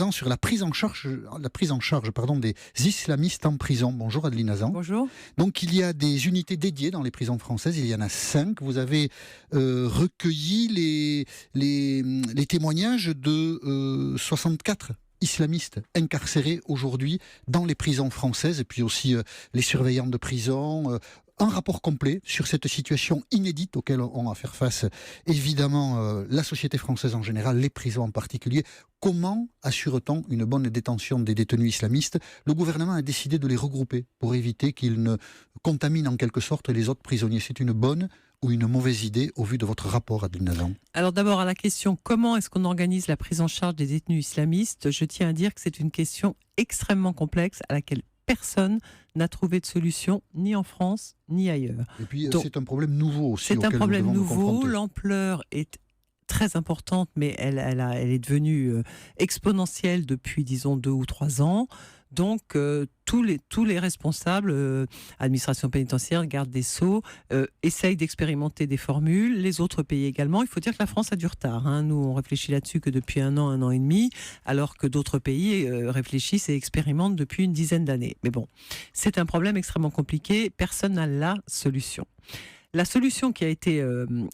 Hazan sur la prise en charge des islamistes en prison. Bonjour Adeline Hazan. Bonjour. Donc il y a des unités dédiées dans les prisons françaises, il y en a 5. Vous avez recueilli les témoignages de 64 islamistes incarcérés aujourd'hui dans les prisons françaises, et puis aussi les surveillants de prison. Un rapport complet sur cette situation inédite auquel ont à faire face, évidemment, la société française en général, les prisons en particulier. Comment assure-t-on une bonne détention des détenus islamistes ? Le gouvernement a décidé de les regrouper pour éviter qu'ils ne contaminent en quelque sorte les autres prisonniers. C'est une bonne ou une mauvaise idée au vu de votre rapport, Adeline Hazan ? Alors d'abord à la question comment est-ce qu'on organise la prise en charge des détenus islamistes, je tiens à dire que c'est une question extrêmement complexe à laquelle personne n'a trouvé de solution, ni en France, ni ailleurs. Et puis c'est un problème nouveau aussi. C'est un problème nouveau, confronter. L'ampleur est très importante, mais elle est devenue exponentielle depuis, disons, 2 ou 3 ans. Donc, tous les responsables, administration pénitentiaire, garde des Sceaux, essayent d'expérimenter des formules. Les autres pays également. Il faut dire que la France a du retard. Nous, on réfléchit là-dessus que depuis 1 an et demi, alors que d'autres pays réfléchissent et expérimentent depuis une dizaine d'années. Mais bon, c'est un problème extrêmement compliqué. Personne n'a la solution. La solution qui a été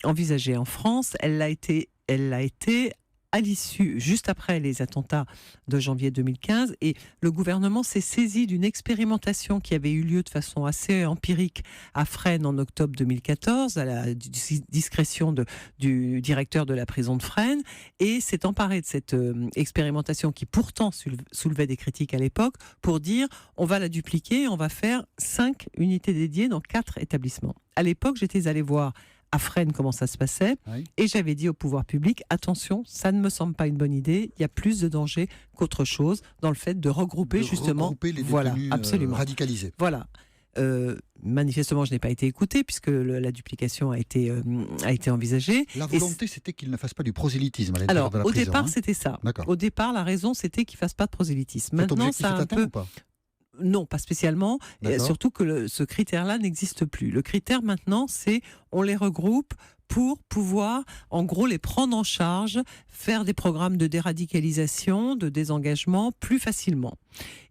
envisagée en France, elle l'a été à l'issue, juste après les attentats de janvier 2015, et le gouvernement s'est saisi d'une expérimentation qui avait eu lieu de façon assez empirique à Fresnes en octobre 2014, à la discrétion du directeur de la prison de Fresnes, et s'est emparé de cette expérimentation qui pourtant soulevait des critiques à l'époque, pour dire on va la dupliquer, on va faire 5 unités dédiées dans 4 établissements. À l'époque, j'étais allée voir à Fresnes comment ça se passait, oui. Et j'avais dit au pouvoir public, attention, ça ne me semble pas une bonne idée, il y a plus de danger qu'autre chose dans le fait de regrouper justement les détenus absolument radicalisés. Voilà. Manifestement, je n'ai pas été écoutée puisque la duplication a été envisagée. La volonté, c'était qu'il ne fasse pas du prosélytisme à l'intérieur de la prison. Au départ, c'était ça. D'accord. Au départ, la raison, c'était qu'il ne fasse pas de prosélytisme. Cet Maintenant, ça a un peu... ou pas ? Non, pas spécialement. Surtout que ce critère-là n'existe plus. Le critère maintenant, c'est on les regroupe pour pouvoir, en gros, les prendre en charge, faire des programmes de déradicalisation, de désengagement plus facilement.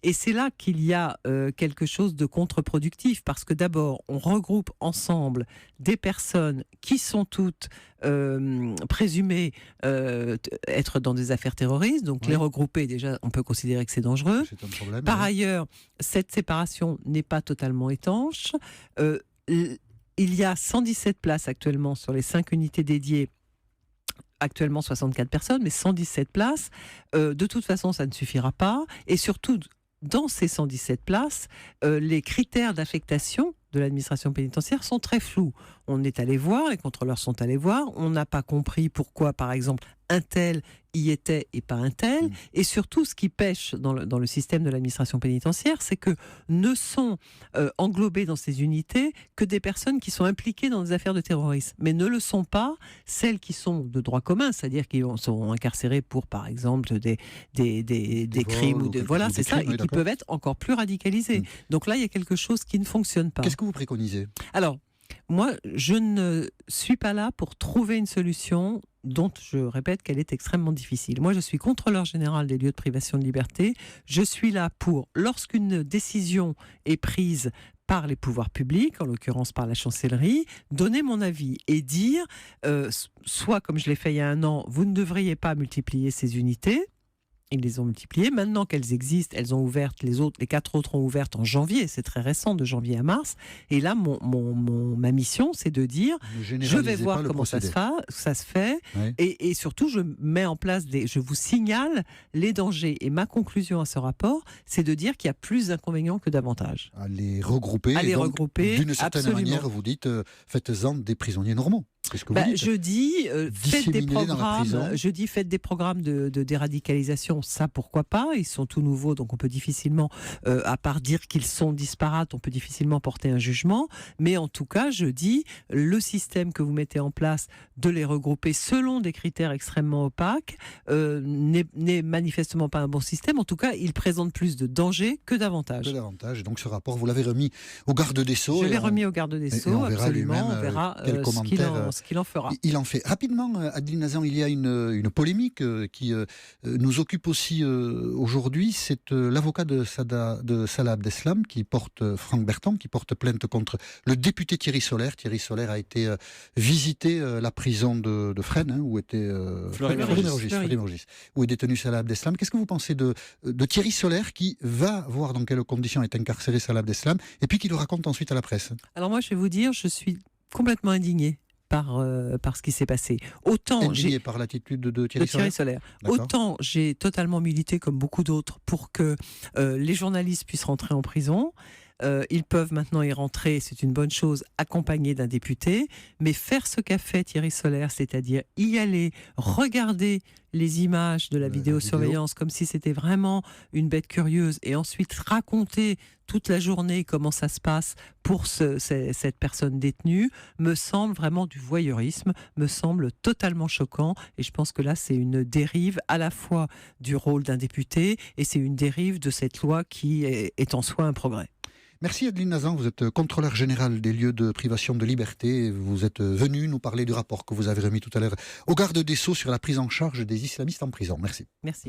Et c'est là qu'il y a quelque chose de contre-productif, parce que d'abord, on regroupe ensemble des personnes qui sont toutes présumées être dans des affaires terroristes, donc oui. Les regrouper, déjà, on peut considérer que c'est dangereux. C'est un problème, Par ailleurs, cette séparation n'est pas totalement étanche. Il y a 117 places actuellement sur les 5 unités dédiées. Actuellement 64 personnes, mais 117 places. De toute façon, ça ne suffira pas. Et surtout, dans ces 117 places, les critères d'affectation de l'administration pénitentiaire sont très flous. On est allé voir, les contrôleurs sont allés voir, on n'a pas compris pourquoi, par exemple, un tel y était et pas un tel. Et surtout, ce qui pêche dans le système de l'administration pénitentiaire, c'est que ne sont englobées dans ces unités que des personnes qui sont impliquées dans des affaires de terrorisme, mais ne le sont pas celles qui sont de droit commun, c'est-à-dire qui sont incarcérées pour, par exemple, des crimes ou voilà, c'est ça, et qui peuvent être encore plus radicalisées. Donc là, il y a quelque chose qui ne fonctionne pas. Qu'est-ce que vous préconisez ? Alors, moi, je ne suis pas là pour trouver une solution dont je répète qu'elle est extrêmement difficile. Moi, je suis contrôleur général des lieux de privation de liberté. Je suis là pour, lorsqu'une décision est prise par les pouvoirs publics, en l'occurrence par la chancellerie, donner mon avis et dire, soit comme je l'ai fait il y a 1 an, vous ne devriez pas multiplier ces unités. Ils les ont multipliées. Maintenant qu'elles existent, elles ont ouvert, les 4 autres ont ouvert en janvier. C'est très récent, de janvier à mars. Et là, ma mission, c'est de dire, je vais voir comment ça se fait. Oui. Et surtout, je mets en place je vous signale les dangers. Et ma conclusion à ce rapport, c'est de dire qu'il y a plus d'inconvénients que d'avantages. À les regrouper. D'une certaine manière, vous dites, faites-en des prisonniers normaux. Je dis, faites des programmes de déradicalisation, ça pourquoi pas, ils sont tout nouveaux, donc on peut difficilement, à part dire qu'ils sont disparates, on peut difficilement porter un jugement, mais en tout cas, je dis, le système que vous mettez en place, de les regrouper selon des critères extrêmement opaques, n'est manifestement pas un bon système, en tout cas, il présente plus de dangers que d'avantages. Donc ce rapport, vous l'avez remis au garde des Sceaux. Je l'ai remis au garde des Sceaux, absolument, on verra pense qu'il en fera. Il en fait. Rapidement, Adeline Hazan, il y a une polémique qui nous occupe aussi aujourd'hui. C'est l'avocat de Salah Abdeslam, Franck Berton, qui porte plainte contre le député Thierry Solaire. Thierry Solaire a été visiter la prison de Fresnes, où était Fleury-Mérogis, où est détenu Salah Abdeslam. Qu'est-ce que vous pensez de Thierry Solaire, qui va voir dans quelles conditions est incarcéré Salah Abdeslam, et puis qui le raconte ensuite à la presse? Alors moi, je vais vous dire, je suis complètement indignée par ce qui s'est passé. Autant indigné par l'attitude de Thierry Solaire. Autant j'ai totalement milité, comme beaucoup d'autres, pour que les journalistes puissent rentrer en prison. Ils peuvent maintenant y rentrer, c'est une bonne chose, accompagnés d'un député, mais faire ce qu'a fait Thierry Solaire, c'est-à-dire y aller, regarder les images de la vidéosurveillance comme si c'était vraiment une bête curieuse, et ensuite raconter toute la journée comment ça se passe pour cette personne détenue, me semble vraiment du voyeurisme, me semble totalement choquant, et je pense que là c'est une dérive à la fois du rôle d'un député, et c'est une dérive de cette loi qui est en soi un progrès. Merci Adeline Hazan, vous êtes contrôleur général des lieux de privation de liberté. Vous êtes venu nous parler du rapport que vous avez remis tout à l'heure au garde des Sceaux sur la prise en charge des islamistes en prison. Merci. Merci.